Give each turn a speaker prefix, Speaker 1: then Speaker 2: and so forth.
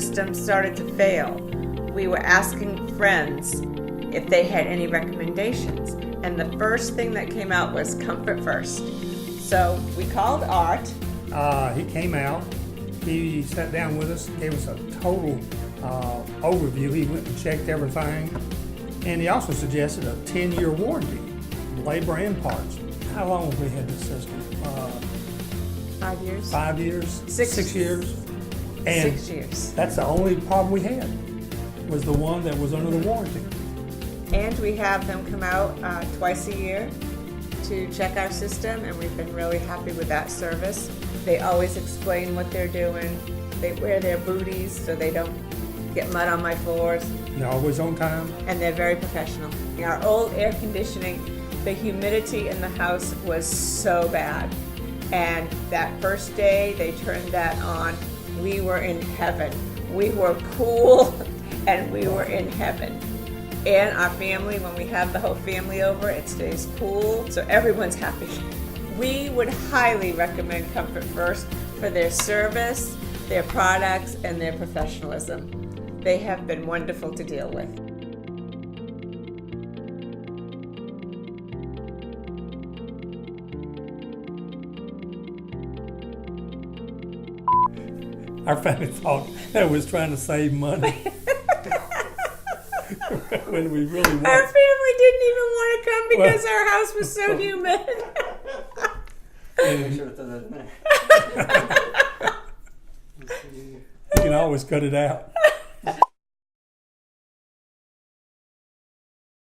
Speaker 1: system started to fail, we were asking friends if they had any recommendations. And the first thing that came out was Comfort First. So we called Art.
Speaker 2: He came out, he sat down with us, gave us a total overview. He went and checked everything. And he also suggested a 10-year warranty, labor and parts. How long have we had this system?
Speaker 1: 5 years.
Speaker 2: 5 years?
Speaker 1: Six.
Speaker 2: 6 years? And
Speaker 1: 6 years.
Speaker 2: that's the only problem we had, was the one that was under the warranty.
Speaker 1: And we have them come out twice a year to check our system, and we've been really happy with that service. They always explain what they're doing. They wear their booties so they don't get mud on my floors.
Speaker 2: They're always on time.
Speaker 1: And they're very professional. Our old air conditioning, the humidity in the house was so bad. And that first day they turned that on, we were in heaven. We were cool and we were in heaven. And our family, when we have the whole family over, it stays cool, so everyone's happy. We would highly recommend Comfort First for their service, their products, and their professionalism. They have been wonderful to deal with.
Speaker 2: Our family thought that was trying to save money. When we really
Speaker 1: Our
Speaker 2: want.
Speaker 1: family didn't even want to come because our house was so humid.
Speaker 3: Make sure to throw that in there.
Speaker 2: You can always cut it out.